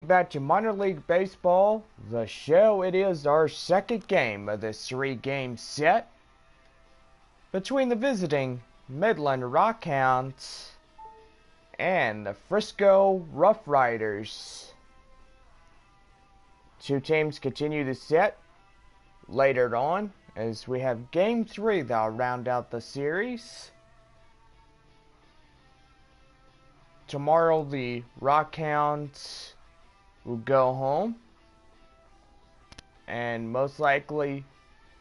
back to Minor League Baseball, the show. It is our second game of this 3-game set between the visiting Midland Rockhounds and the Frisco RuffRiders. Two teams continue the set later on as we have Game 3 that'll round out the series. Tomorrow the Rockhounds will go home, and most likely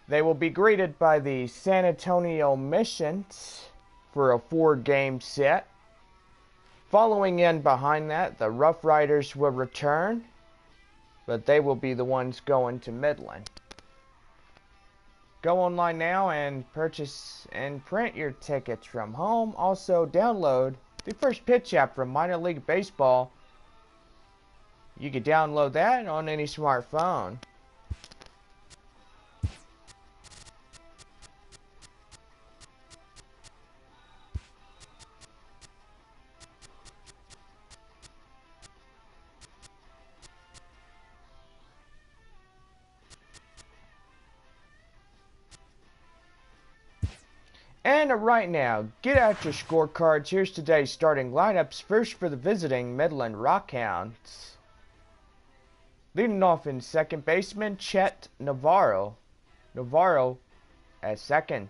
they will be greeted by the San Antonio Missions for a 4-game set. Following in behind that, the RuffRiders will return, but they will be the ones going to Midland. Go online now and purchase and print your tickets from home. Also download the First Pitch app from Minor League Baseball. You can download that on any smartphone. And right now, get out your scorecards. Here's today's starting lineups. First for the visiting Midland Rockhounds. Leading off in second baseman, Chet Navarro. Navarro at second.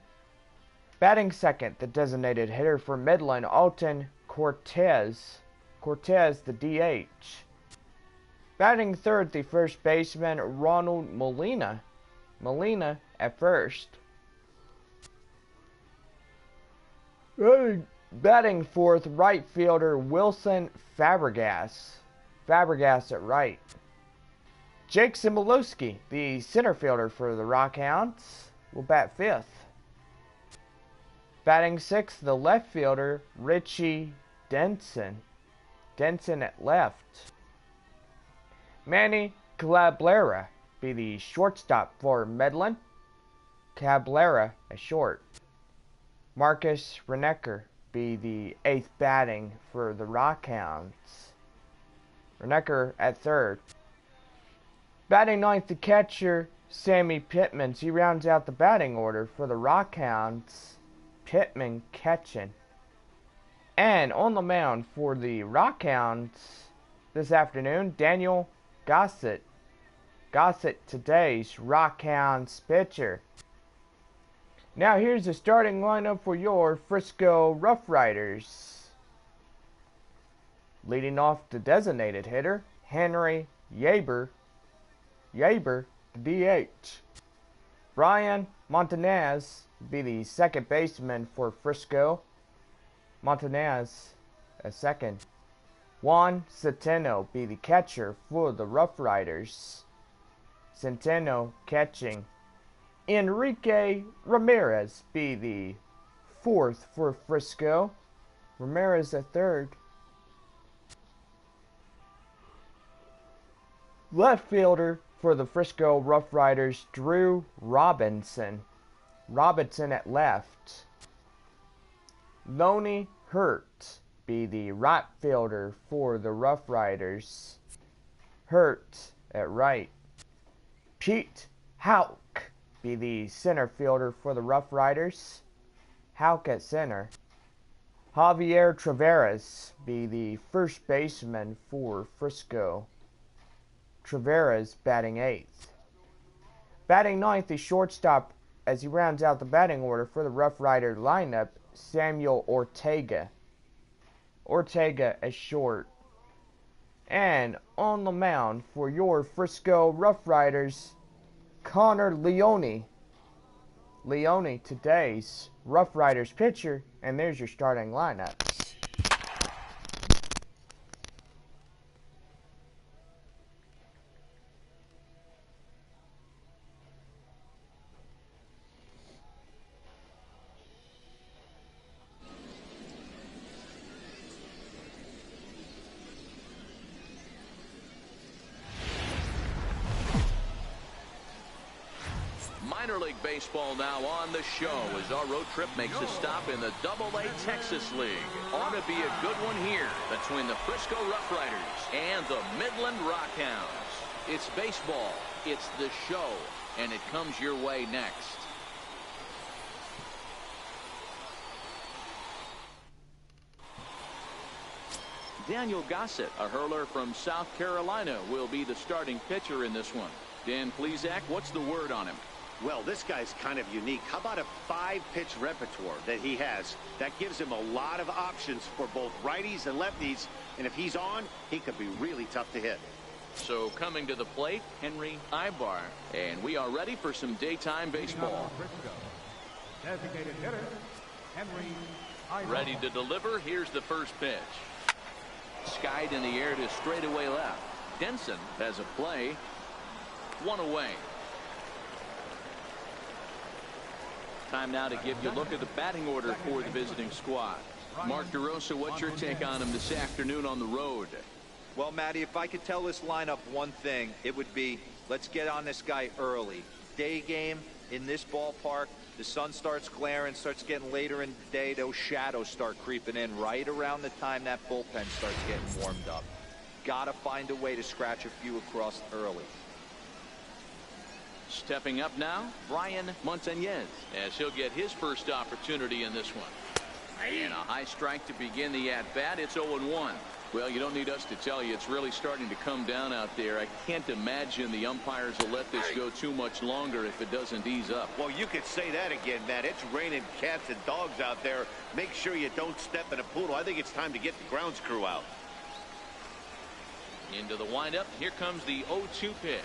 Batting second, the designated hitter for Midland, Alton Cortez. Cortez, the DH. Batting third, the first baseman, Ronald Molina. Molina at first. Batting fourth, right fielder Wilson Fabregas. Fabregas at right. Jake Cymbalowski, the center fielder for the Rockhounds, will bat fifth. Batting sixth, the left fielder Richie Denson. Denson at left. Manny Cabrera be the shortstop for Midland. Cabrera at short. Marcus Renecker be the eighth batting for the Rockhounds. Renecker at third. Batting ninth, the catcher Sammy Pittman. He rounds out the batting order for the Rockhounds. Pittman catching. And on the mound for the Rockhounds this afternoon, Daniel Gossett. Gossett, today's Rockhounds pitcher. Now here's the starting lineup for your Frisco RuffRiders. Leading off the designated hitter, Henry Yaber. Yaber, the DH. Brian Montanez be the second baseman for Frisco. Montanez a second. Juan Centeno be the catcher for the RuffRiders. Centeno catching. Enrique Ramirez be the fourth for Frisco. Ramirez at third. Left fielder for the Frisco RuffRiders, Drew Robinson. Robinson at left. Lonnie Hurt be the right fielder for the RuffRiders. Hurt at right. Pete Houck be the center fielder for the RuffRiders. Houck at center. Javier Taveras be the first baseman for Frisco. Taveras batting eighth. Batting ninth, the shortstop as he rounds out the batting order for the RuffRider lineup, Samuel Ortega. Ortega at short. And on the mound for your Frisco RuffRiders, Connor Leone. Leone, today's RuffRiders pitcher, and there's your starting lineups. Minor League Baseball now on the show as our road trip makes a stop in the AA Texas League. Ought to be a good one here between the Frisco RuffRiders and the Midland Rockhounds. It's baseball, it's the show, and it comes your way next. Daniel Gossett, a hurler from South Carolina, will be the starting pitcher in this one. Dan Plesac, what's the word on him? Well, this guy's kind of unique. How about a 5-pitch repertoire that he has? That gives him a lot of options for both righties and lefties. And if he's on, he could be really tough to hit. So coming to the plate, Henry Ibar. And we are ready for some daytime baseball. Designated hitter, Henry Ibar. Ready to deliver. Here's the first pitch. Skied in the air to straightaway left. Denson has a play. 1 away. Time now to give you a look at the batting order for the visiting squad. Mark DeRosa, what's your take on him this afternoon on the road? Well, Matty, if I could tell this lineup one thing, it would be let's get on this guy early. Day game in this ballpark, the sun starts glaring, starts getting later in the day, those shadows start creeping in right around the time that bullpen starts getting warmed up. Gotta find a way to scratch a few across early. Stepping up now, Brian Montañez, as he'll get his first opportunity in this one. And a high strike to begin the at-bat. It's 0-1. Well, you don't need us to tell you it's really starting to come down out there. I can't imagine the umpires will let this go too much longer if it doesn't ease up. Well, you could say that again, Matt. It's raining cats and dogs out there. Make sure you don't step in a poodle. I think it's time to get the grounds crew out. Into the windup. Here comes the 0-2 pitch.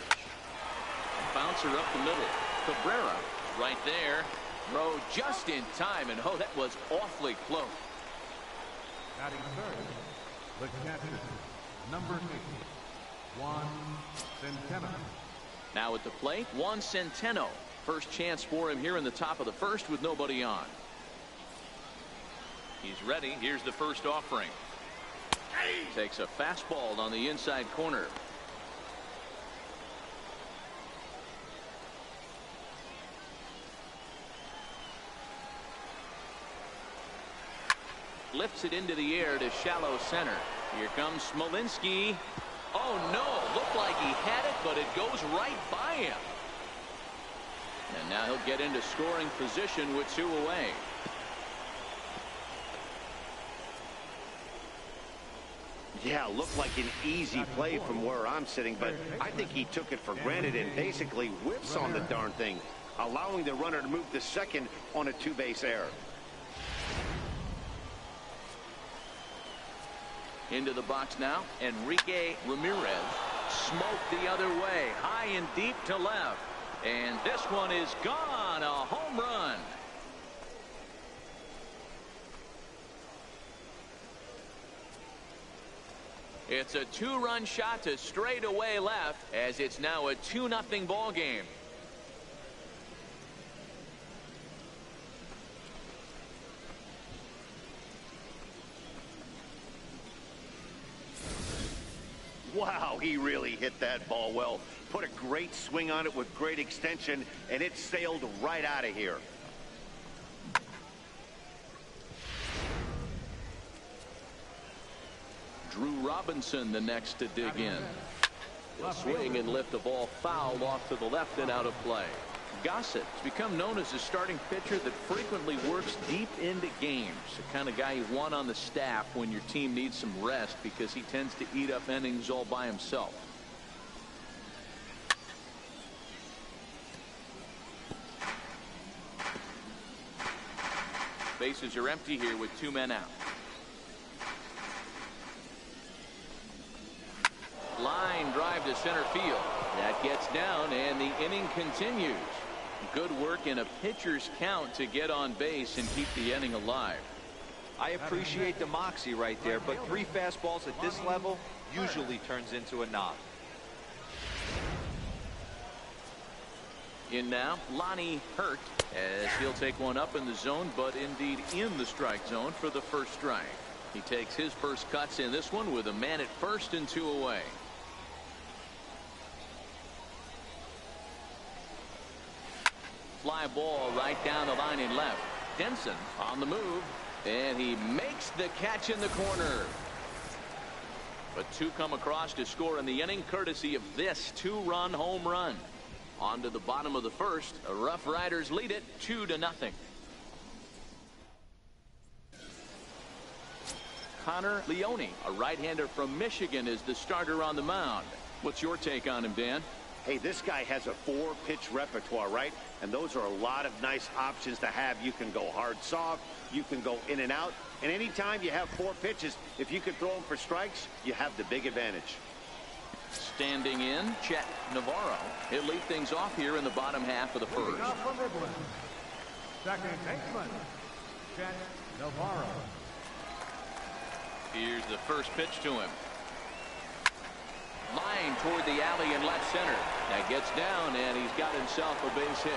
Bouncer up the middle. Cabrera right there. Throw just in time, and oh, that was awfully close. Batting third, the catcher, number 8, Juan Centeno. Now at the plate, Juan Centeno. First chance for him here in the top of the first with nobody on. He's ready. Here's the first offering. Takes a fastball on the inside corner. Lifts it into the air to shallow center. Here comes Smolinski. Oh no, looked like he had it, but it goes right by him. And now he'll get into scoring position with 2 away. Yeah, looked like an easy play from where I'm sitting, but I think he took it for granted and basically whiffs on the darn thing, allowing the runner to move to second on a 2-base error. Into the box now, Enrique Ramirez. Smoked the other way, high and deep to left. And this one is gone, a home run. It's a 2-run shot to straightaway left, as it's now a 2-0 ball game. Wow, he really hit that ball well. Put a great swing on it with great extension, and it sailed right out of here. Drew Robinson the next to dig in. He'll swing and lift the ball foul off to the left and out of play. Gossett has become known as a starting pitcher that frequently works deep into games. The kind of guy you want on the staff when your team needs some rest because he tends to eat up innings all by himself. Bases are empty here with 2 men out. Line drive to center field. That gets down and the inning continues. Good work in a pitcher's count to get on base and keep the inning alive. I appreciate the moxie right there, but 3 fastballs at this level usually turns into a knock. In now, Lonnie Hurt, as he'll take one up in the zone, but indeed in the strike zone for the first strike. He takes his first cuts in this one with a man at first and 2 away. fly ball right down the line in left. Denson on the move, and he makes the catch in the corner. But two come across to score in the inning, courtesy of this two-run home run. On to the bottom of the first. The RuffRiders lead it 2-0. Connor Leone, a right-hander from Michigan, is the starter on the mound. What's your take on him, Dan? Hey, this guy has a 4-pitch repertoire, right? And those are a lot of nice options to have. You can go hard, soft. You can go in and out. And anytime you have 4 pitches, if you can throw them for strikes, you have the big advantage. Standing in, Chet Navarro. He'll lead things off here in the bottom half of the first. Moving up from Midland, second baseman, Chet Navarro. Here's the first pitch to him. Line toward the alley in left center. That gets down, and he's got himself a base hit.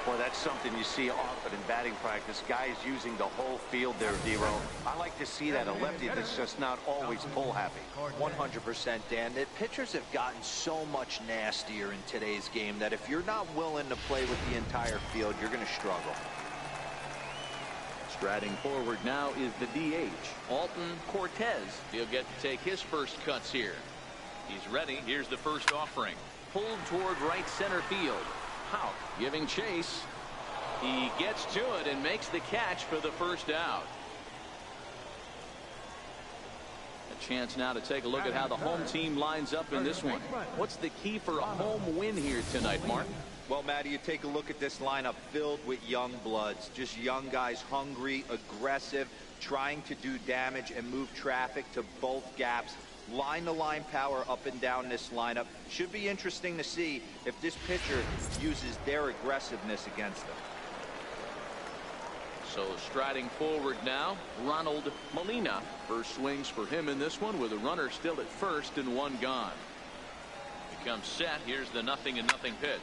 Boy, that's something you see often in batting practice. Guys using the whole field there, Dero. I like to see that. A lefty that's just not always pull happy. 100%, Dan. The pitchers have gotten so much nastier in today's game that if you're not willing to play with the entire field, you're going to struggle. Striding forward now is the DH, Alton Cortez. He'll get to take his first cuts here. He's ready. Here's the first offering. Pulled toward right center field. Houck giving chase. He gets to it and makes the catch for the first out. A chance now to take a look at how the home team lines up in this one. What's the key for a home win here tonight, Mark? Well, Matty, you take a look at this lineup filled with young bloods. Just young guys, hungry, aggressive, trying to do damage and move traffic to both gaps. Line-to-line power up and down this lineup. Should be interesting to see if this pitcher uses their aggressiveness against them. So striding forward now, Ronald Molina. First swings for him in this one with a runner still at first and one gone. Becomes set. Here's the 0-0 pitch.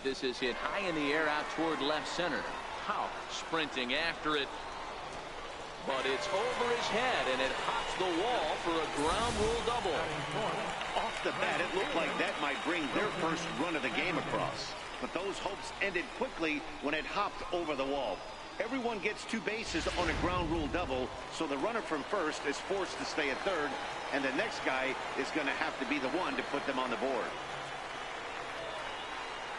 This is hit high in the air out toward left center. Houck sprinting after it. But it's over his head, and it hops the wall for a ground rule double. Off the bat, it looked like that might bring their first run of the game across. But those hopes ended quickly when it hopped over the wall. Everyone gets 2 bases on a ground rule double, so the runner from first is forced to stay at third, and the next guy is going to have to be the one to put them on the board.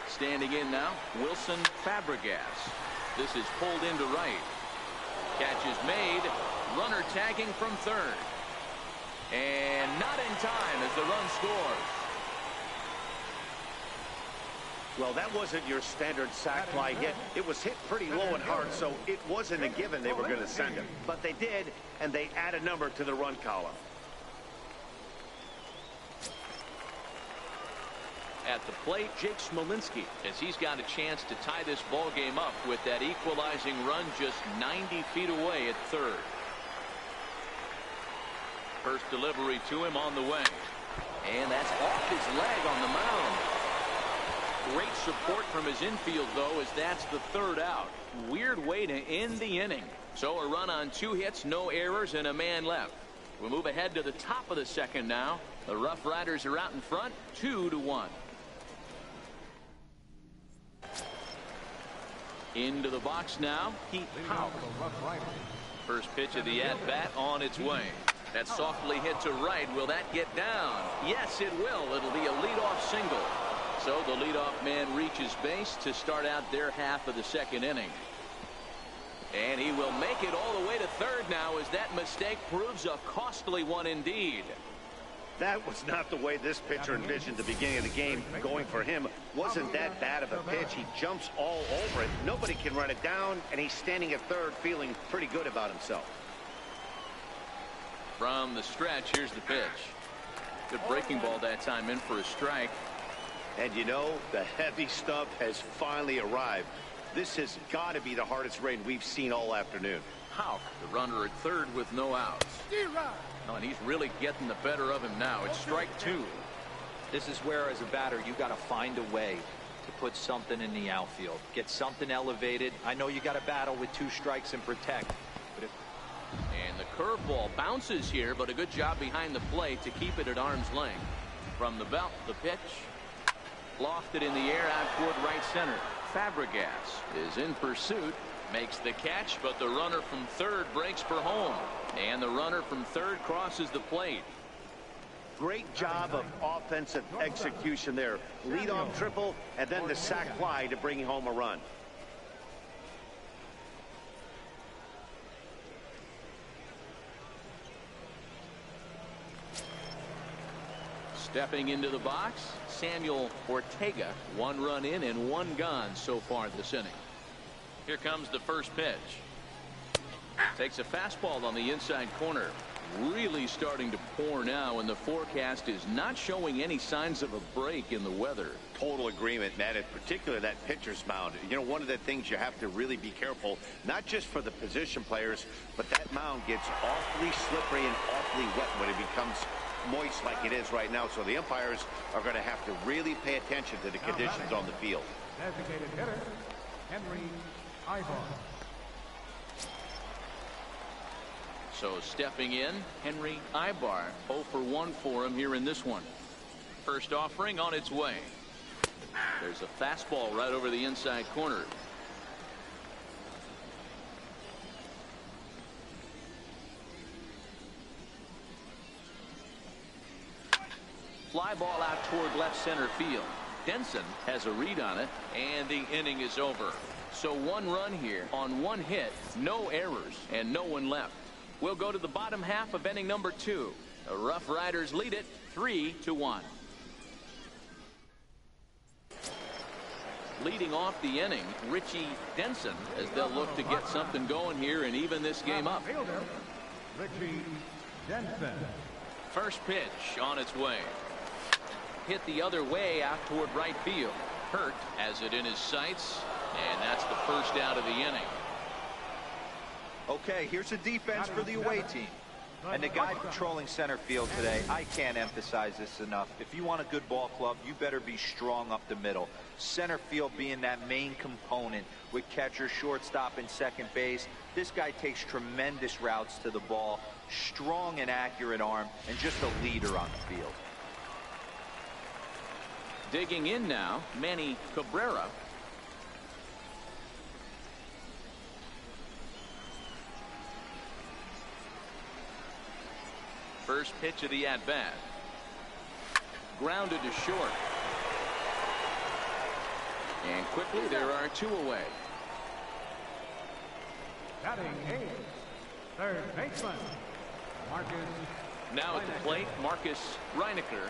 Standing in now, Wilson Fabregas. This is pulled into right. Catch is made. Runner tagging from third. And not in time as the run scores. Well, that wasn't your standard sac fly hit. It was hit pretty low and hard, so it wasn't a given they were going to send him. But they did, and they add a number to the run column. At the plate, Jake Smolinski, as he's got a chance to tie this ball game up with that equalizing run just 90 feet away at third. First delivery to him on the way. And that's off his leg on the mound. Great support from his infield, though, as that's the third out. Weird way to end the inning. So a run on 2 hits, no errors, and a man left. We'll move ahead to the top of the second now. The RuffRiders are out in front, 2-1. Into the box now, Pete Houck. First pitch of the at-bat on its way. That softly hit to right. Will that get down? Yes, it will. It'll be a leadoff single. So the leadoff man reaches base to start out their half of the second inning. And he will make it all the way to third now as that mistake proves a costly one indeed. That was not the way this pitcher envisioned the beginning of the game. Going for him wasn't that bad of a pitch. He jumps all over it. Nobody can run it down, and he's standing at third feeling pretty good about himself. From the stretch, here's the pitch. Good breaking ball that time, in for a strike. And you know, the heavy stuff has finally arrived. This has got to be the hardest rain we've seen all afternoon. Houck, the runner at third with no outs. Oh, and he's really getting the better of him now. It's strike 2. This is where, as a batter, you got to find a way to put something in the outfield. Get something elevated. I know you got to battle with 2 strikes and protect. But and the curveball bounces here, but a good job behind the plate to keep it at arm's length. From the belt, the pitch. Lofted in the air out toward right center. Fabregas is in pursuit. Makes the catch, but the runner from third breaks for home. And the runner from third crosses the plate. Great job of offensive execution there. Leadoff triple and then the sac fly to bring home a run. Stepping into the box, Samuel Ortega. 1 run in and 1 gone so far this inning. Here comes the first pitch. Takes a fastball on the inside corner. Really starting to pour now, and the forecast is not showing any signs of a break in the weather. Total agreement, Matt. In particular, that pitcher's mound. You know, one of the things you have to really be careful, not just for the position players, but that mound gets awfully slippery and awfully wet when it becomes moist like it is right now. So the umpires are going to have to really pay attention to the conditions on the field. Designated hitter, Henry Ivar. So stepping in, Henry Ivar. 0 for 1 for him here in this one. First offering on its way. There's a fastball right over the inside corner. Fly ball out toward left center field. Denson has a read on it, and the inning is over. So 1 run here on 1 hit, no errors, and no one left. We'll go to the bottom half of inning number 2. The RuffRiders lead it 3-1. Leading off the inning, Richie Denson, as they'll look to get something going here and even this game up. Fielder, Richie Denson. First pitch on its way. Hit the other way out toward right field. Hurt has it in his sights, and that's the first out of the inning. Okay, here's the defense for the away team. And the guy patrolling center field today, I can't emphasize this enough. If you want a good ball club, you better be strong up the middle. Center field being that main component with catcher, shortstop, and second base. This guy takes tremendous routes to the ball, strong and accurate arm, and just a leader on the field. Digging in now, Manny Cabrera. First pitch of the at-bat. Grounded to short. And quickly there are 2 away. Batting 8th, third baseman, Marcus. Now at the plate, Marcus Reinecker.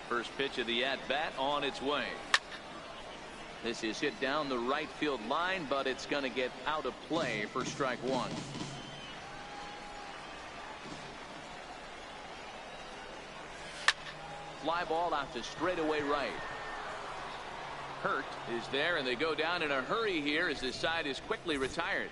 First pitch of the at-bat on its way. This is hit down the right field line, but it's going to get out of play for strike 1. Fly ball out to straightaway right. Hurt is there, and they go down in a hurry here as this side is quickly retired.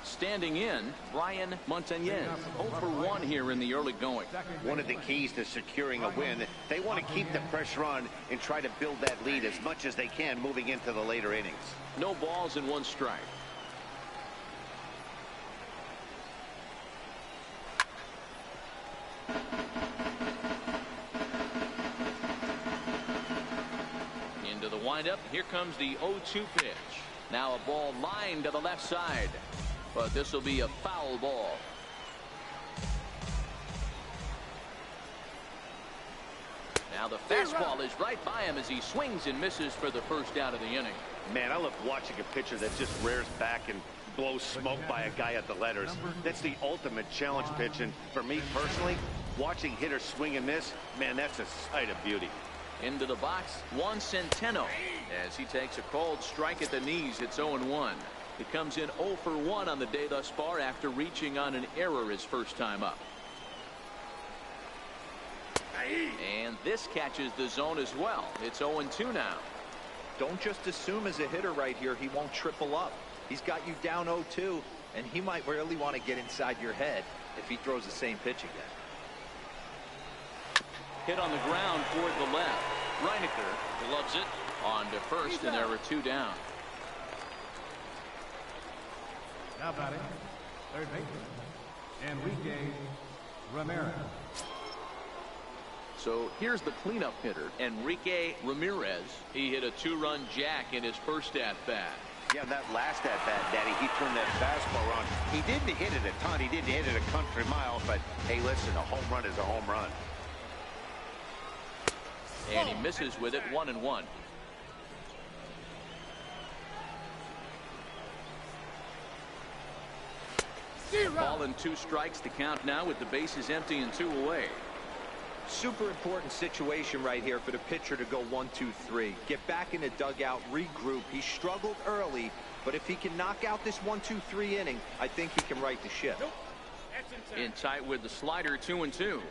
Standing in, Brian Montañez. 0 for 1 here in the early going. One of the keys to securing a win, they want to keep the pressure on and try to build that lead as much as they can moving into the later innings. No balls and 1 strike. Into the windup. Here comes the 0-2 pitch. Now a ball lined to the left side. But this will be a foul ball. Now the fastball is right by him as he swings and misses for the first out of the inning. Man, I love watching a pitcher that just rears back and blows smoke by a guy at the letters. That's the ultimate challenge pitch, and for me personally, watching hitters swing and miss, man, that's a sight of beauty. Into the box, Juan Centeno, as he takes a cold strike at the knees. It's 0-1. He comes in 0 for 1 on the day thus far after reaching on an error his first time up. And this catches the zone as well. It's 0-2 now. Don't just assume as a hitter right here he won't triple up. He's got you down 0-2, and he might really want to get inside your head if he throws the same pitch again. Hit on the ground toward the left. Reinecker gloves it on to first, and there were 2 down. Now batting, third baseman, Enrique Ramirez. So here's the cleanup hitter, Enrique Ramirez. He hit a 2-run jack in his first at-bat. Yeah, that last at-bat, Daddy, he turned that fastball around. He didn't hit it a ton. He didn't hit it a country mile, but hey, listen, a home run is a home run. And he misses with it, 1-1. Ball and 2 strikes to count now with the bases empty and 2 away. Super important situation right here for the pitcher to go 1-2-3. Get back in the dugout, regroup. He struggled early, but if he can knock out this 1-2-3 inning, I think he can right the ship. In tight with the slider, 2-2.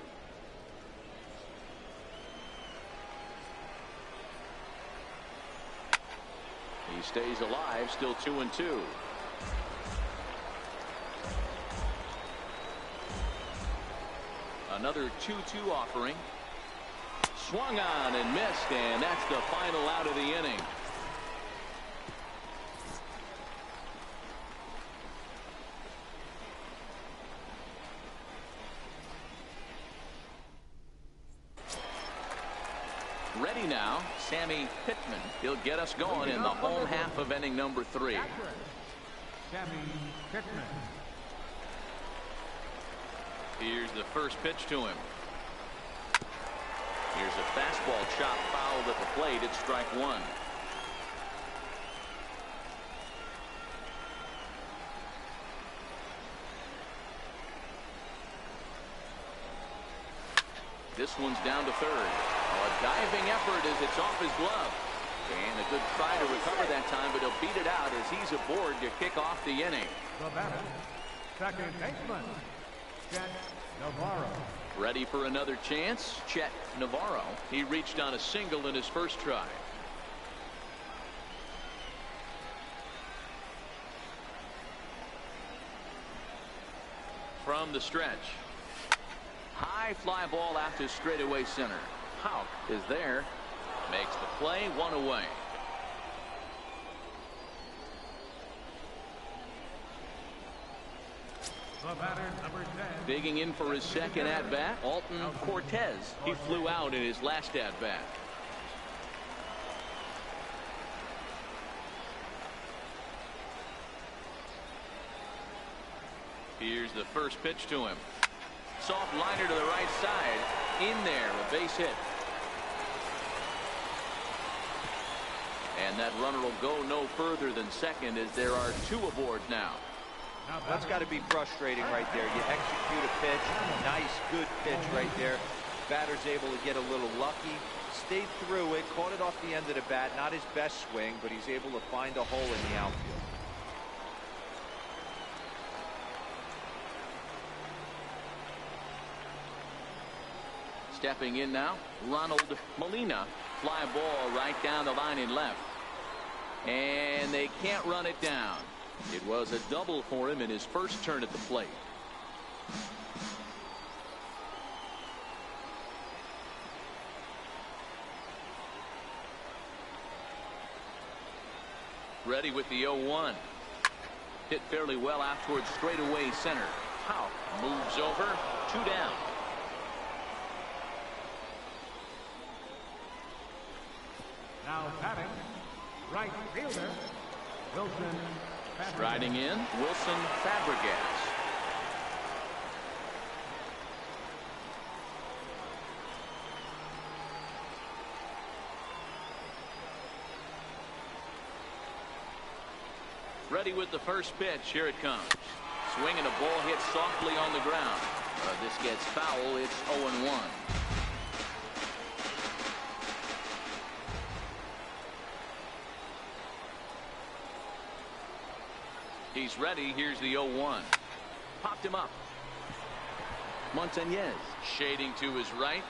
He stays alive, still 2-2. Another 2-2 offering. Swung on and missed, and that's the final out of the inning. Ready now, Sammy Pittman. He'll get us going in the home half of inning number 3. Sammy Pittman. Here's the first pitch to him. Here's a fastball chop fouled at the plate. It's strike 1. This one's down to third. A diving effort as it's off his glove. And a good try to recover that time, but he'll beat it out as he's aboard to kick off the inning. The batter, second baseman, Chet Navarro. Ready for another chance, Chet Navarro. He reached on a single in his first try. From the stretch. High fly ball out to straightaway center. Houck is there. Makes the play, 1 away. The batter, number 10. Digging in for his second at-bat, Alton Cortez. He flew out in his last at-bat. Here's the first pitch to him. Soft liner to the right side. In there, a base hit. And that runner will go no further than second as there are 2 aboard now. That's got to be frustrating right there. You execute a pitch, nice, good pitch right there. Batter's able to get a little lucky, stayed through it, caught it off the end of the bat. Not his best swing, but he's able to find a hole in the outfield. Stepping in now, Ronald Molina. Fly ball right down the line in left. And they can't run it down. It was a double for him in his first turn at the plate. Ready with the 0-1. Hit fairly well out towards straightaway center. Houck moves over, 2 down. Now batting, right fielder, Wilson Fabregas. Striding in, Wilson Fabregas. Ready with the first pitch. Here it comes. Swinging a ball hit softly on the ground. This gets foul. It's 0-1. He's ready. Here's the 0-1. Popped him up. Montañez shading to his right.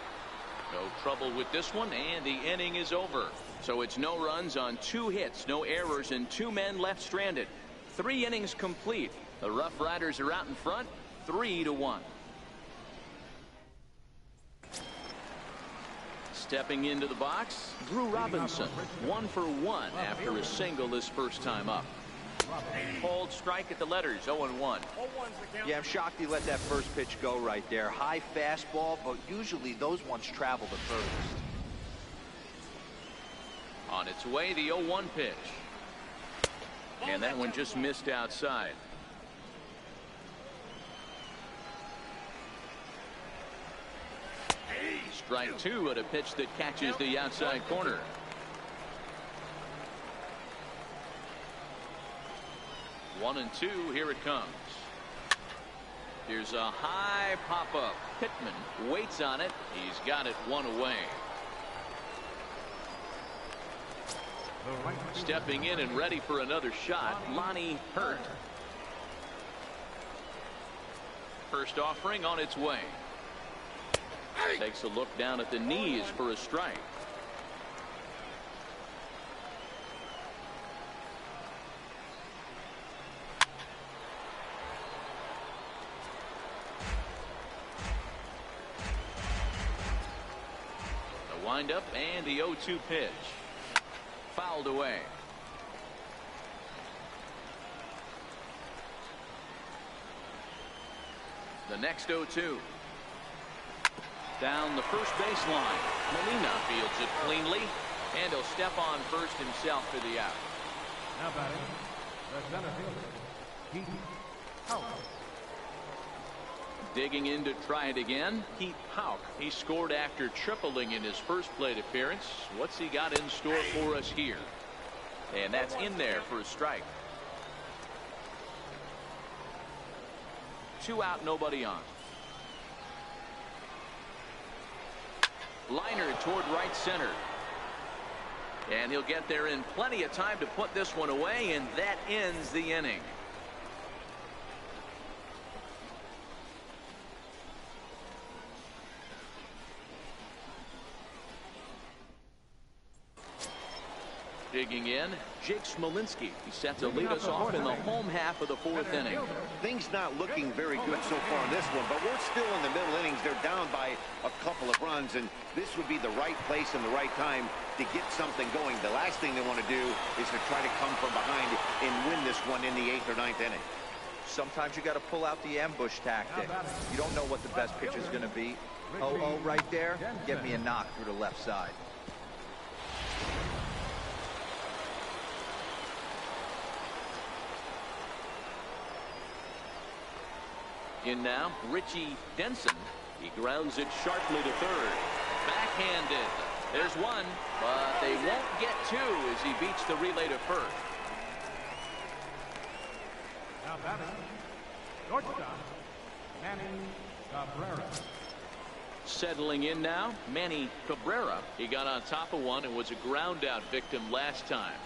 No trouble with this one, and the inning is over. So it's no runs on 2 hits, no errors, and 2 men left stranded. 3 innings complete. The RuffRiders are out in front, 3-1. Stepping into the box, Drew Robinson, 1 for 1 after a single this first time up. Hold strike at the letters, 0-1. Yeah, I'm shocked he let that first pitch go right there. High fastball, but usually those ones travel the furthest. On its way, the 0-1 pitch. And that one just missed outside. Strike 2 at a pitch that catches the outside corner. One and two, here it comes. Here's a high pop-up. Pittman waits on it. He's got it one away. Stepping in and ready for another shot, Lonnie Hurt. First offering on its way. Takes a look down at the knees for a strike. The windup and the 0-2 pitch. Fouled away. The next 0-2. Down the first baseline. Molina fields it cleanly, and he'll step on first himself for the out. Now batting, the center fielder, Pete Houck. Digging in to try it again, Pete Houck. He scored after tripling in his first plate appearance. What's he got in store for us here? And that's in there for a strike. 2 out, nobody on. Liner toward right center. And he'll get there in plenty of time to put this one away, and that ends the inning. Digging in, Jake Smolinski. He set to lead us off in the home half of the 4th inning. Things not looking very good so far in this one, but we're still in the middle innings. They're down by a couple of runs, and this would be the right place and the right time to get something going. The last thing they want to do is to try to come from behind and win this one in the 8th or 9th inning. Sometimes you got to pull out the ambush tactic. You don't know what the best pitch is going to be. 0-0 right there. Get me a knock through the left side. In now, Richie Denson. He grounds it sharply to third. Backhanded. There's one, but they won't get two as he beats the relay to first. Now batting, shortstop, Manny Cabrera. Settling in now, Manny Cabrera. He got on top of one and was a ground out victim last time.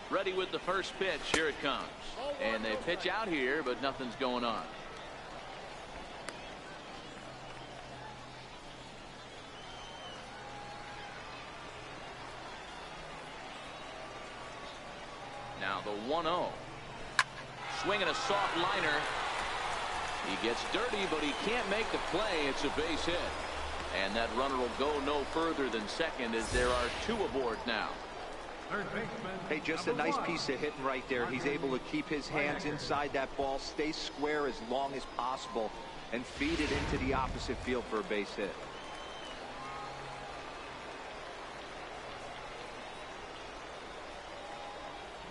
Ready with the first pitch. Here it comes. And they pitch out here, but nothing's going on. Now the 1-0. Swinging a soft liner. He gets dirty, but he can't make the play. It's a base hit. And that runner will go no further than second as there are 2 aboard now. Hey, just a nice piece of hitting right there. He's able to keep his hands inside that ball, stay square as long as possible, and feed it into the opposite field for a base hit.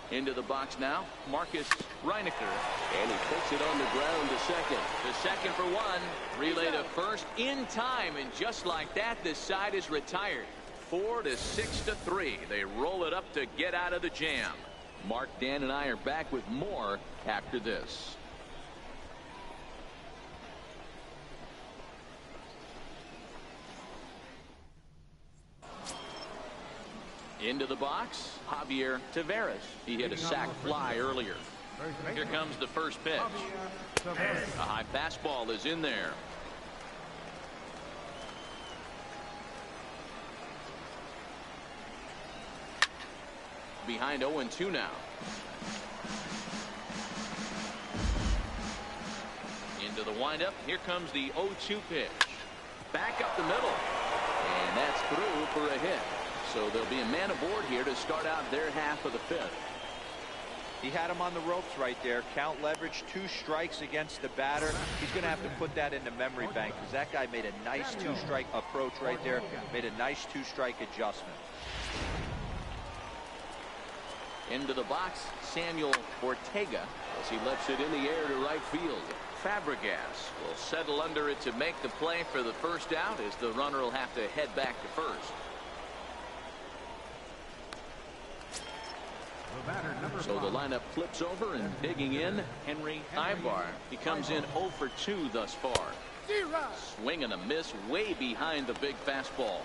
Into the box now, Marcus Reinecker. And he puts it on the ground to second. The second for one. Relay to first in time, and just like that, this side is retired. 4-6-3. They roll it up to get out of the jam. Mark, Dan, and I are back with more after this. Into the box, Javier Taveras. He hit a sac fly earlier. Here comes the first pitch. A high fastball is in there. Behind 0-2 now. the windup. Here comes the 0-2 pitch. Back up the middle. And that's through for a hit. So there'll be a man aboard here to start out their half of the fifth. He had him on the ropes right there. Count leverage, 2 strikes against the batter. He's going to have to put that in the memory bank because that guy made a nice 2-strike approach right there. Made a nice 2-strike adjustment. Into the box, Samuel Ortega as he lets it in the air to right field. Fabregas will settle under it to make the play for the first out as the runner will have to head back to first. So the lineup flips over, and digging in, Henry Ibar. He comes in 0 for 2 thus far. Swing and a miss way behind the big fastball.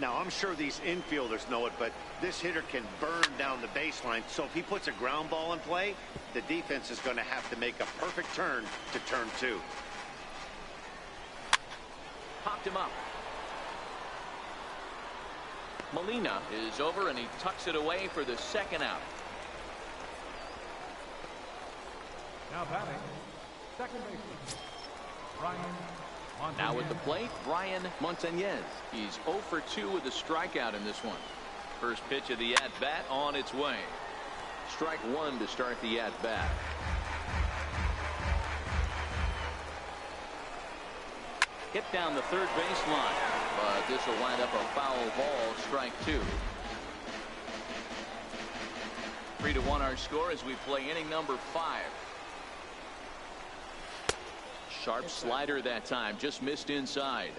Now, I'm sure these infielders know it, but this hitter can burn down the baseline. So if he puts a ground ball in play, the defense is going to have to make a perfect turn to turn 2. Popped him up. Molina is over, and he tucks it away for the second out. Now batting, second baseman, Brian Montañez. Now at the plate, Brian Montañez. He's 0 for 2 with a strikeout in this one. First pitch of the at-bat on its way. Strike 1 to start the at-bat. Hit down the third baseline, but this will wind up a foul ball. Strike 2. 3-1 our score as we play inning number 5. Sharp slider that time, just missed inside.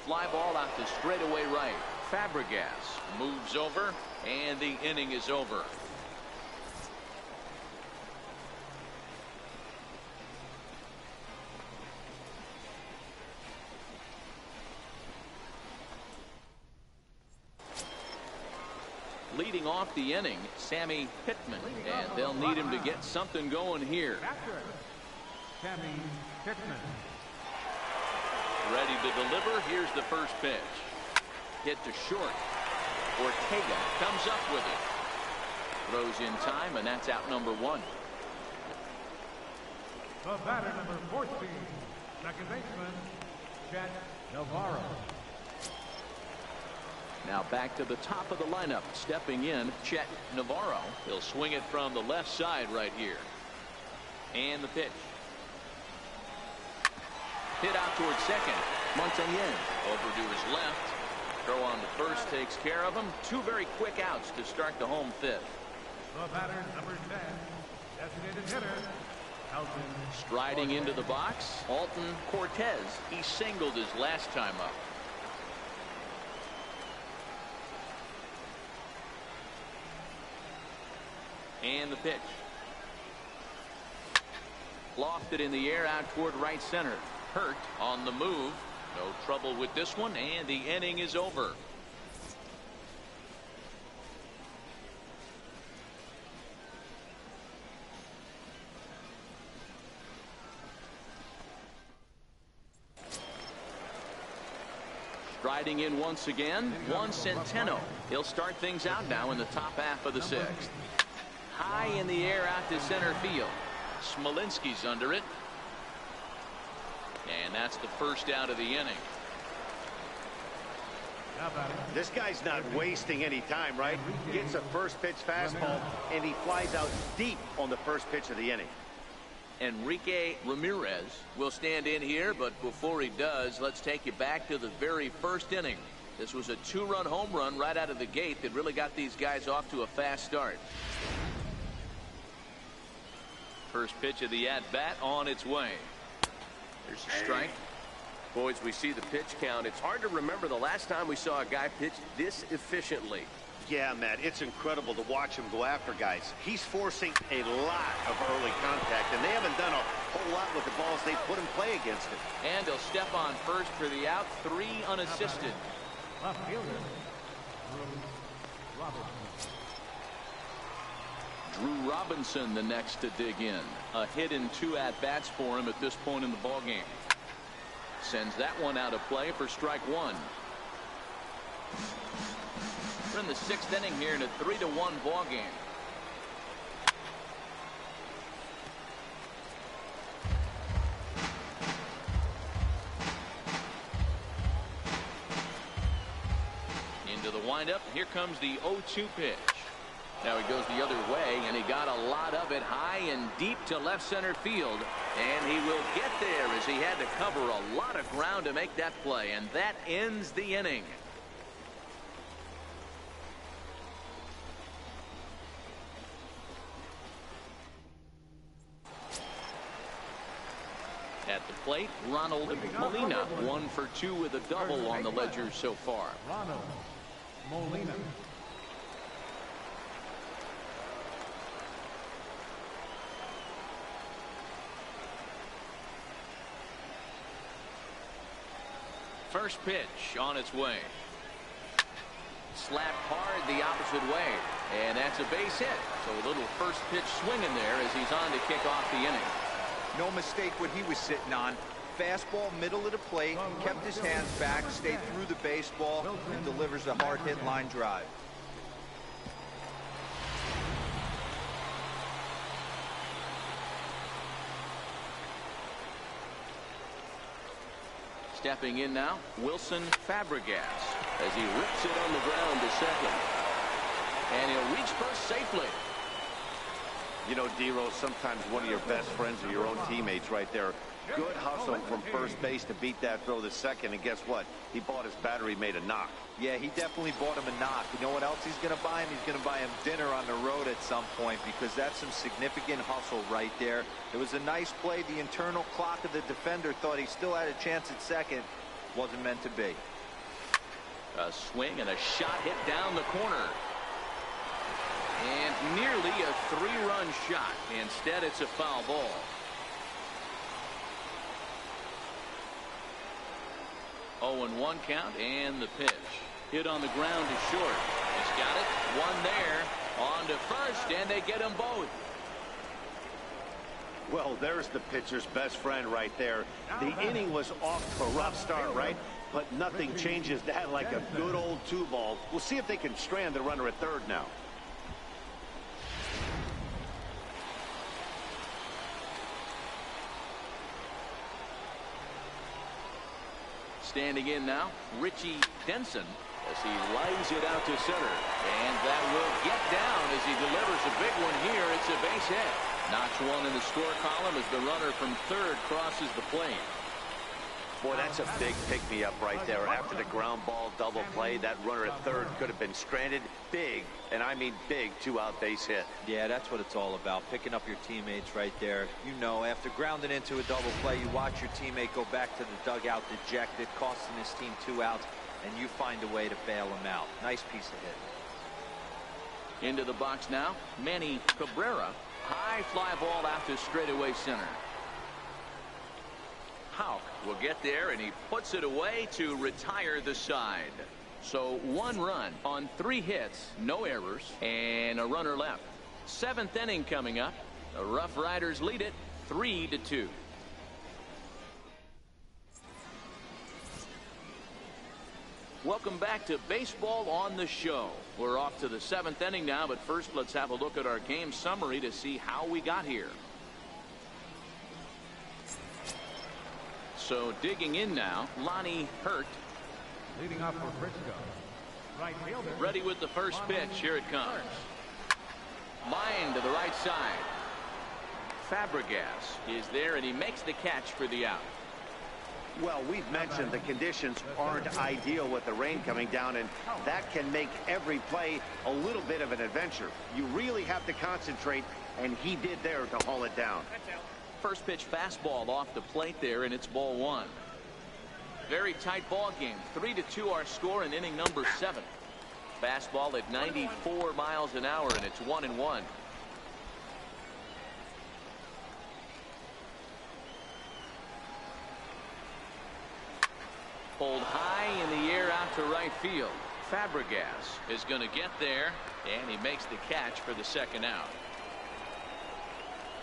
Fly ball out to straightaway right. Fabregas moves over, and the inning is over. Leading off the inning, Sammy Pittman, and they'll need him to get something going here. Sammy Pittman. Ready to deliver. Here's the first pitch. Hit to short. Ortega comes up with it. Throws in time, and that's out number 1. The batter, number 14, second baseman, Chet Navarro. Now back to the top of the lineup. Stepping in, Chet Navarro. He'll swing it from the left side right here. And the pitch. Hit out towards second. Montañez over to his left. Throw on to first takes care of him. 2 very quick outs to start the home fifth. The batter, number 10, designated hitter, Alton. Striding into the box, Alton Cortez. He singled his last time up. And the pitch. Lofted in the air out toward right center. Hurt on the move. No trouble with this one, and the inning is over. Striding in once again, Juan Centeno. He'll start things out now in the top half of the 6th. High in the air out to center field. Smolinski's under it. And that's the first out of the inning. This guy's not wasting any time, right? Gets a first pitch fastball, and he flies out deep on the first pitch of the inning. Enrique Ramirez will stand in here, but before he does, let's take you back to the very first inning. This was a 2-run home run right out of the gate that really got these guys off to a fast start. First pitch of the at-bat on its way. There's a strike. Boys, we see the pitch count. It's hard to remember the last time we saw a guy pitch this efficiently. Yeah, Matt, it's incredible to watch him go after guys. He's forcing a lot of early contact, and they haven't done a whole lot with the balls they put in play against him. And he'll step on first for the out. 3 unassisted. Left fielder, Robinson. Drew Robinson the next to dig in. A hit in 2 at-bats for him at this point in the ballgame. Sends that one out of play for strike 1. We're in the 6th inning here in a 3-1 ball game. Into the windup. Here comes the 0-2 pitch. Now he goes the other way, and he got a lot of it high and deep to left center field. And he will get there as he had to cover a lot of ground to make that play. And that ends the inning. At the plate, Ronald Molina, 1 for 2 with a double on the ledger so far. Ronald Molina. First pitch on its way. Slapped hard the opposite way. And that's a base hit. So a little first pitch swing in there as he's on to kick off the inning. No mistake what he was sitting on. Fastball, middle of the plate, kept his hands back, stayed through the baseball, and delivers a hard hit line drive. Stepping in now, Wilson Fabregas as he rips it on the ground to second. And he'll reach first safely. You know, D-Rose, sometimes one of your best friends are your own teammates right there. Good hustle from first base to beat that throw to second, and guess what? He bought his battery made a knock. Yeah, he definitely bought him a knock. You know what else he's going to buy him? He's going to buy him dinner on the road at some point, because that's some significant hustle right there. It was a nice play. The internal clock of the defender thought he still had a chance at second. Wasn't meant to be. A swing and a shot hit down the corner. And nearly a 3-run shot. Instead, it's a foul ball. Oh, and 1 count, and the pitch. Hit on the ground to short. He's got it. One there. On to first, and they get them both. Well, there's the pitcher's best friend right there. The inning was off to a rough start, right? But nothing changes that like a good old 2-ball. We'll see if they can strand the runner at third now. Standing in now, Richie Denson as he lines it out to center. And that will get down as he delivers a big one here. It's a base hit. Knocks one in the score column as the runner from third crosses the plate. Boy, that's a big pick-me-up right there. After the ground ball double play, that runner at third could have been stranded. Big, and I mean big, 2-out base hit. Yeah, that's what it's all about, picking up your teammates right there. You know, after grounding into a double play, you watch your teammate go back to the dugout dejected, costing his team 2 outs, and you find a way to bail him out. Nice piece of hit. Into the box now, Manny Cabrera. High fly ball out to straightaway center. Houck will get there, and he puts it away to retire the side. So 1 run on 3 hits, no errors, and a runner left. 7th inning coming up. The RuffRiders lead it 3-2. Welcome back to Baseball on the Show. We're off to the 7th inning now, but first let's have a look at our game summary to see how we got here. So digging in now, Lonnie Hurt. Leading off for Frisco. Right fielder. Ready with the first pitch. Here it comes. Line to the right side. Fabregas is there, and he makes the catch for the out. Well, we've mentioned the conditions aren't ideal with the rain coming down, and that can make every play a little bit of an adventure. You really have to concentrate, and he did there to haul it down. First pitch fastball off the plate there, and it's ball 1. Very tight ball game. 3-2 our score in inning number 7. Fastball at 94 miles an hour, and it's 1-1. Pulled high in the air out to right field. Fabregas is going to get there, and he makes the catch for the second out.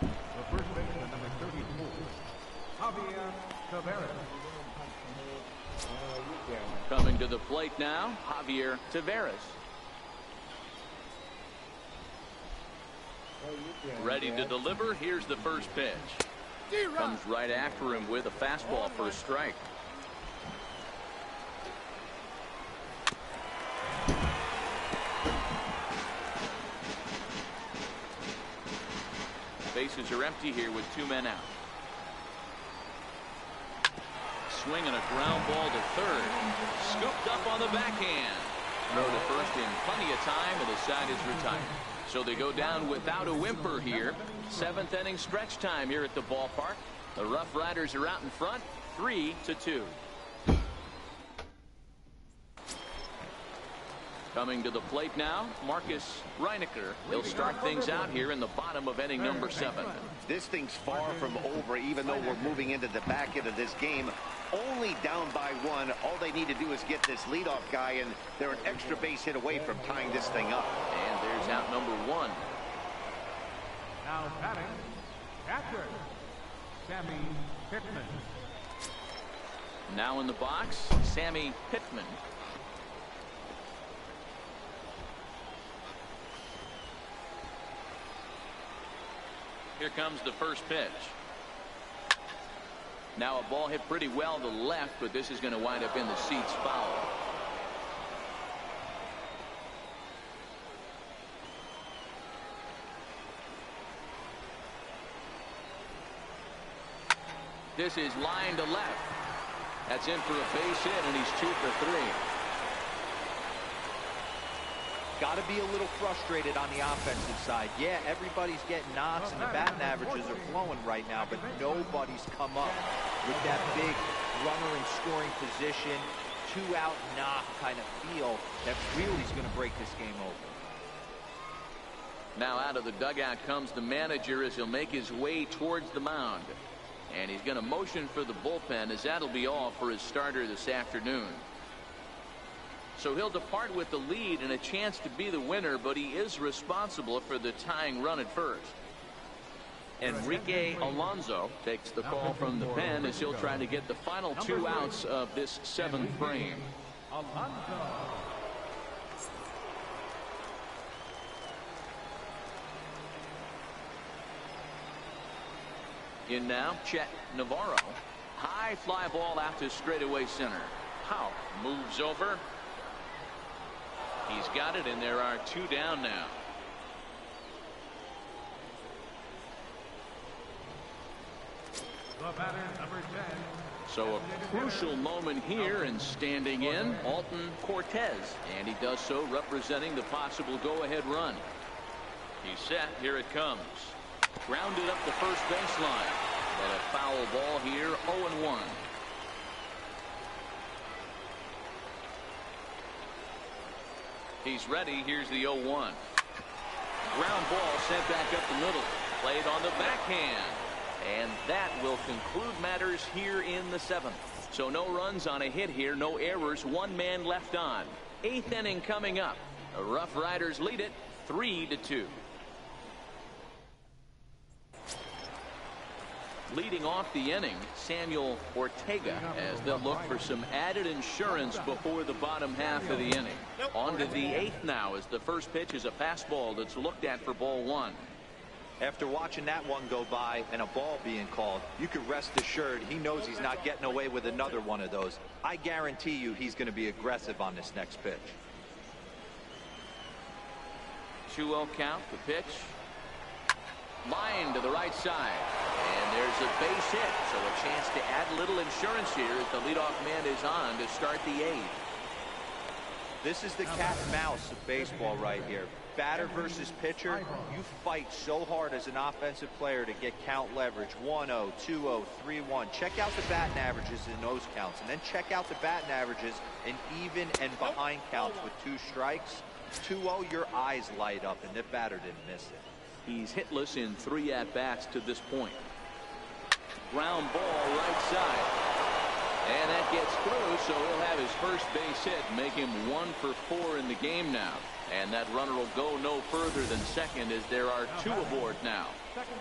The first baseman, number 34, Javier Tavares. Coming to the plate now, Javier Tavares. Ready to deliver. Here's the first pitch. Comes right after him with a fastball for a strike. Bases are empty here with 2 men out. Swinging a ground ball to third. Scooped up on the backhand. Throw to first in plenty of time, and the side is retired. So they go down without a whimper here. 7th inning stretch time here at the ballpark. The RuffRiders are out in front, 3-2. Coming to the plate now, Marcus Reinecker. He'll start things out here in the bottom of inning number 7. This thing's far from over, even though we're moving into the back end of this game. Only down by 1. All they need to do is get this leadoff guy, and they're an extra base hit away from tying this thing up. And there's out number 1. Now batting, catcher, Sammy Pittman. Now in the box, Sammy Pittman. Here comes the first pitch. Now a ball hit pretty well to the left, but this is going to wind up in the seats foul. This is line to left. That's in for a base hit, and he's 2 for 3. Got to be a little frustrated on the offensive side. Yeah, everybody's getting knocks and the batting averages are flowing right now, but nobody's come up with that big runner in scoring position, 2-out knock kind of feel that really is going to break this game over. Now out of the dugout comes the manager as he'll make his way towards the mound. And he's going to motion for the bullpen, as that'll be all for his starter this afternoon. So he'll depart with the lead and a chance to be the winner, but he is responsible for the tying run at first. Enrique Alonso takes the call from the pen as he'll try to get the final 2 outs of this 7th frame. In now, Chet Navarro. High fly ball out to straightaway center. Howe moves over. He's got it, and there are 2 down now. The batter, number 10. So a crucial moment here, and standing in, Alton Cortez. And he does so representing the possible go-ahead run. He's set. Here it comes. Grounded up the first baseline. But a foul ball here, 0-1. He's ready. Here's the 0-1. Ground ball sent back up the middle. Played on the backhand. And that will conclude matters here in the 7th. So no runs on a hit here, no errors, 1 man left on. 8th inning coming up. The RuffRiders lead it 3-2. Leading off the inning, Samuel Ortega, as they'll look for some added insurance before the bottom half of the inning. On to the 8th now, as the first pitch is a fastball that's looked at for ball 1. After watching that one go by and a ball being called, you could rest assured he knows he's not getting away with another one of those. I guarantee you he's going to be aggressive on this next pitch. 2-0 count, the pitch. Line to the right side. And there's a base hit, so a chance to add a little insurance here as the leadoff man is on to start the 8th. This is the cat and mouse of baseball right here. Batter versus pitcher, you fight so hard as an offensive player to get count leverage. 1-0, 2-0, 3-1. Check out the batting averages in those counts, and then check out the batting averages in even and behind counts with 2 strikes. 2-0, your eyes light up, and the batter didn't miss it. He's hitless in 3 at-bats to this point. Ground ball right side. And that gets through, so he'll have his first base hit, make him 1 for 4 in the game now. And that runner will go no further than second, as there are 2 aboard now.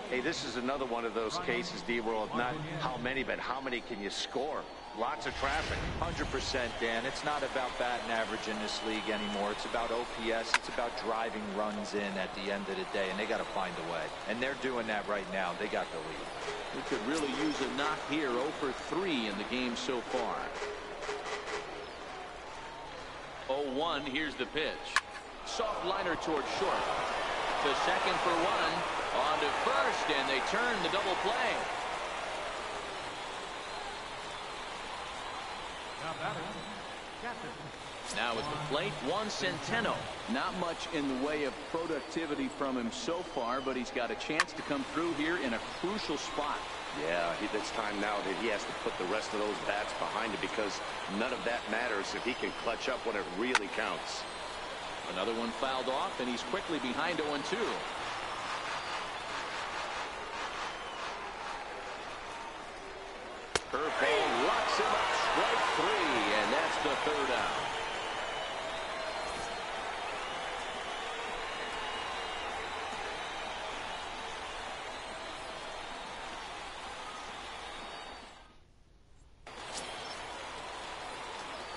Hey, this is another one of those cases, D-World, not how many, but how many can you score? Lots of traffic. 100%, Dan. It's not about batting average in this league anymore. It's about OPS. It's about driving runs in at the end of the day, and they got to find a way. And they're doing that right now. They got the lead. We could really use a knock here. 0 for 3 in the game so far. 0-1. Here's the pitch. Soft liner towards short. To second for 1. On to first, and they turn the double play. Now at the plate, Juan Centeno. Not much in the way of productivity from him so far, but he's got a chance to come through here in a crucial spot. Yeah, it's time now that he has to put the rest of those bats behind it, because none of that matters if he can clutch up when it really counts. Another one fouled off, and he's quickly behind 0-2. Curveball locks him up, strike 3, and that's the 3rd out.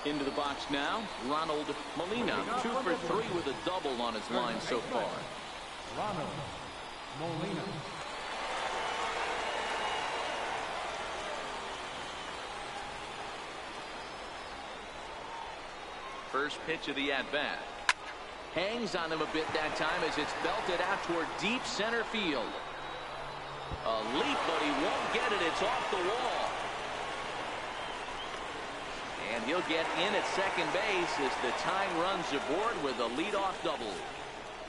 Into the box now, Ronald Molina, 2 for 3 with a double on his line so far. Ronald Molina. First pitch of the at-bat. Hangs on him a bit that time as it's belted out toward deep center field. A leap, but he won't get it. It's off the wall. And he'll get in at second base as the tying runs aboard with a leadoff double.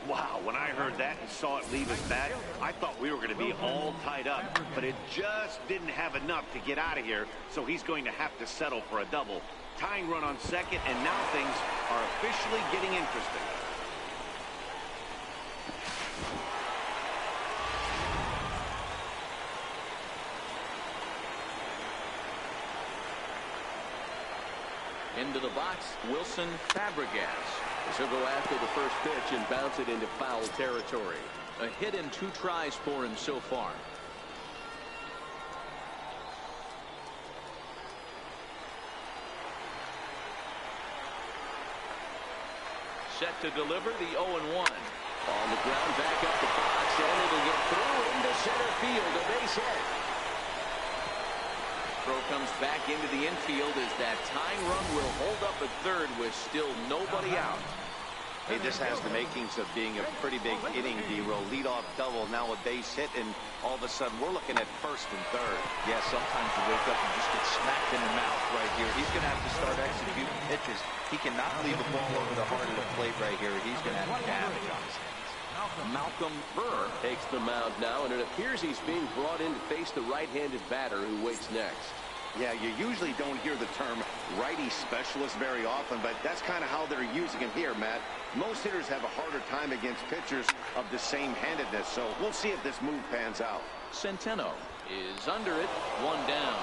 Wow, when I heard that and saw it leave his bat, I thought we were going to be all tied up, but it just didn't have enough to get out of here, so he's going to have to settle for a double. Tying run on second, and now things are officially getting interesting. Into the box, Wilson Fabregas. As he'll go after the first pitch and bounce it into foul territory. A hit in 2 tries for him so far. Set to deliver the 0-1. On the ground, back up the box, and it'll get through into center field. A base hit. Throw comes back into the infield as that tying run will hold up at third with still nobody out. Hey, this has the makings of being a pretty big inning, D-Row. Leadoff double, now a base hit, and all of a sudden we're looking at first and third. Yeah, sometimes you wake up and just get smacked in the mouth right here. He's going to have to start executing pitches. He cannot leave a ball over the heart of the plate right here. He's going to have damage on his hands. Malcolm Burr takes the mound now, and it appears he's being brought in to face the right-handed batter who waits next. Yeah, you usually don't hear the term righty specialist very often, but that's kind of how they're using him here, Matt. Most hitters have a harder time against pitchers of the same handedness, so we'll see if this move pans out. Centeno is under it, 1 down.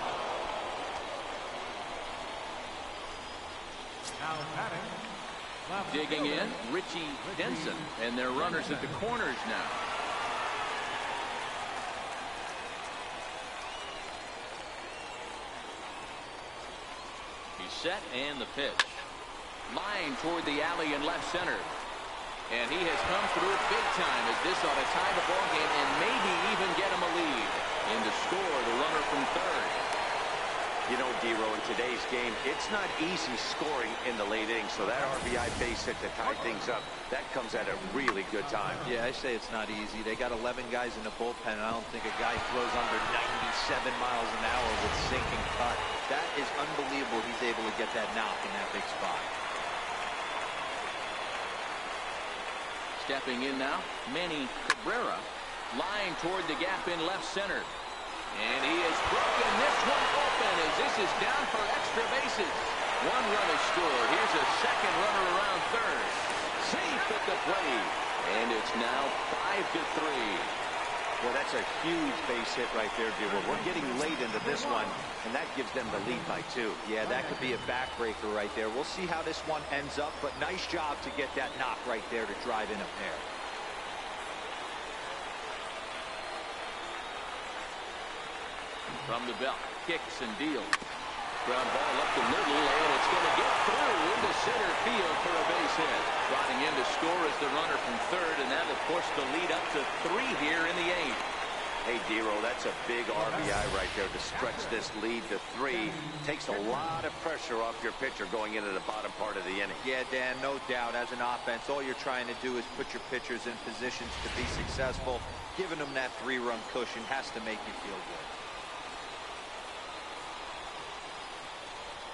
Now batting. Digging in, Richie Denson, and their runners at the corners now. He's set, and the pitch. Line toward the alley in left center. And he has come through big time as this ought to tie the ball game and maybe even get him a lead. In to score, the runner from third. You know, D-Row, in today's game, it's not easy scoring in the late innings, so that RBI base hit to tie things up, that comes at a really good time. Yeah, I say it's not easy. They got 11 guys in the bullpen, and I don't think a guy throws under 97 miles an hour with sinking cut. That is unbelievable he's able to get that knock in that big spot. Stepping in now, Manny Cabrera. Line toward the gap in left center. And he has broken this one open as this is down for extra bases. 1 run is scored. Here's a second runner around third. Safe at the plate. And it's now 5-3. Well, that's a huge base hit right there, D-Row. We're getting late into this one, and that gives them the lead by 2. Yeah, that could be a backbreaker right there. We'll see how this one ends up, but nice job to get that knock right there to drive in a pair. From the belt, kicks and deals. Ground ball up the middle, and it's going to get through into center field for a base hit. Trotting in to score is the runner from third, and that'll push the lead up to 3 here in the 8th. Hey, Dero, that's a big RBI right there to stretch this lead to 3. Takes a lot of pressure off your pitcher going into the bottom part of the inning. Yeah, Dan, no doubt. As an offense, all you're trying to do is put your pitchers in positions to be successful. Giving them that 3-run cushion has to make you feel good.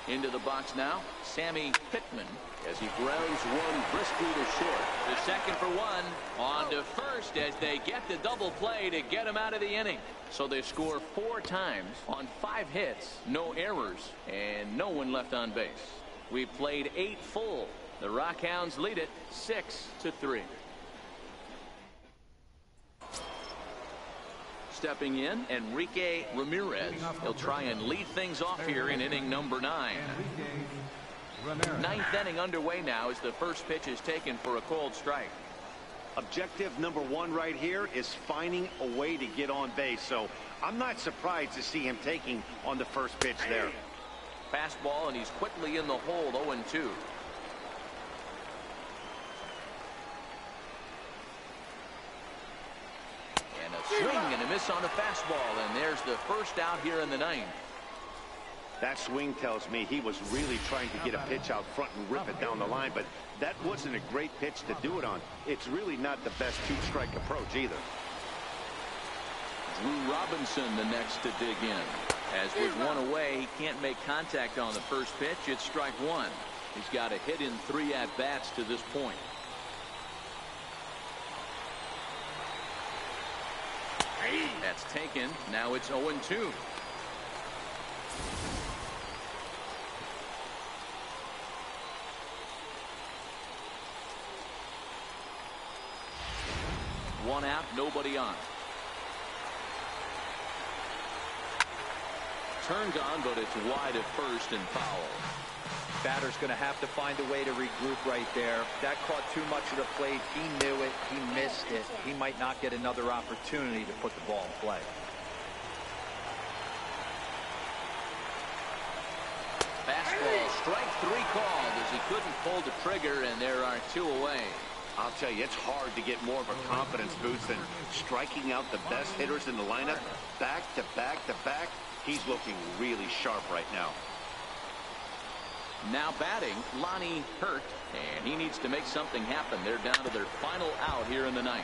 Into the box now, Sammy Pittman, as he grounds one briskly to short. The second for 1, on to first as they get the double play to get him out of the inning. So they score 4 times on 5 hits, no errors, and no one left on base. We played 8 full. The Rockhounds lead it 6-3. Stepping in, Enrique Ramirez. He'll try and lead things off here in inning number 9. 9th inning underway now as the first pitch is taken for a called strike. Objective number 1 right here is finding a way to get on base. So I'm not surprised to see him taking on the first pitch there. Fastball, and he's quickly in the hole, 0-2. And a swing and a miss on a fastball, and there's the first out here in the 9th. That swing tells me he was really trying to get a pitch out front and rip it down the line, but that wasn't a great pitch to do it on. It's really not the best 2-strike approach either. Drew Robinson the next to dig in. As with 1 away, he can't make contact on the first pitch. It's strike 1. He's got a hit in 3 at-bats to this point. That's taken. Now it's 0-2. One out, nobody on. Turned on, but it's wide at first and foul. Batter's going to have to find a way to regroup right there. That caught too much of the plate. He knew it. He missed it. He might not get another opportunity to put the ball in play. Fastball, strike 3 called as he couldn't pull the trigger, and there are 2 away. I'll tell you, it's hard to get more of a confidence boost than striking out the best hitters in the lineup. Back to back to back. He's looking really sharp right now. Now batting, Lonnie Hurt, and he needs to make something happen. They're down to their final out here in the 9th.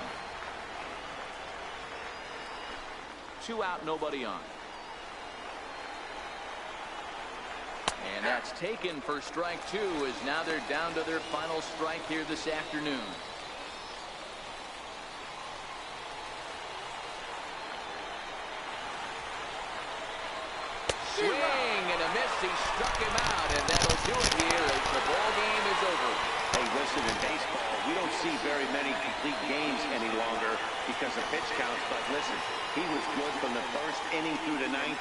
2 out, nobody on. And that's taken for strike 2, as now they're down to their final strike here this afternoon. Swing and a miss. He struck him out, and that'll do it here as the ball game is over. Hey, listen, in baseball, we don't see very many complete games any longer because of pitch counts, but listen, he was good from the first inning through the 9th.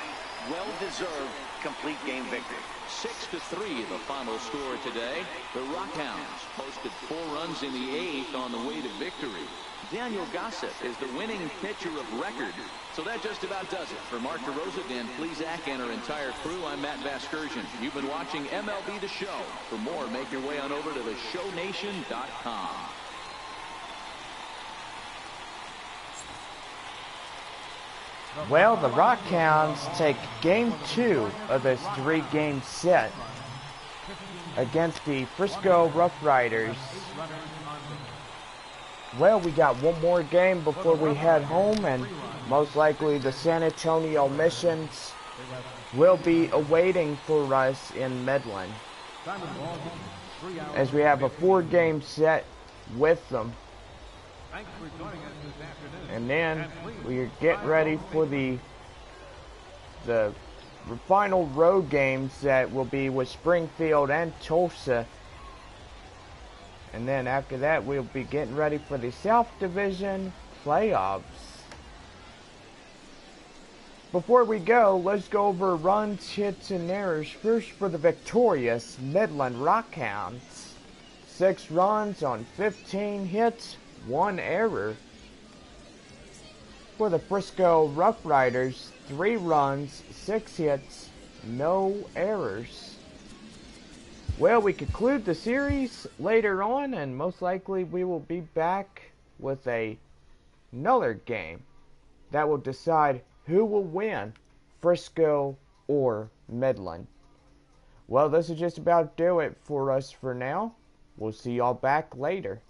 Well-deserved complete game victory. 6-3 the final score today. The Rockhounds posted 4 runs in the 8th on the way to victory. Daniel Gossett is the winning pitcher of record. So that just about does it. For Mark DeRosa, Dan Plesac, and our entire crew, I'm Matt Vasgersian. You've been watching MLB The Show. For more, make your way on over to theshownation.com. Well, the Rockhounds take Game 2 of this 3-game set against the Frisco RuffRiders. Well, we got one more game before we head home, and most likely the San Antonio Missions will be awaiting for us in Midland, as we have a 4-game set with them. And then we get ready for the final road games that will be with Springfield and Tulsa. And then after that, we'll be getting ready for the South Division playoffs. Before we go, let's go over runs, hits, and errors. First, for the victorious Midland Rockhounds. 6 runs on 15 hits, 1 error. For the Frisco RuffRiders, 3 runs, 6 hits, no errors. Well, we conclude the series later on, and most likely we will be back with another game that will decide who will win, Frisco or Midland. Well, this is just about do it for us for now. We'll see y'all back later.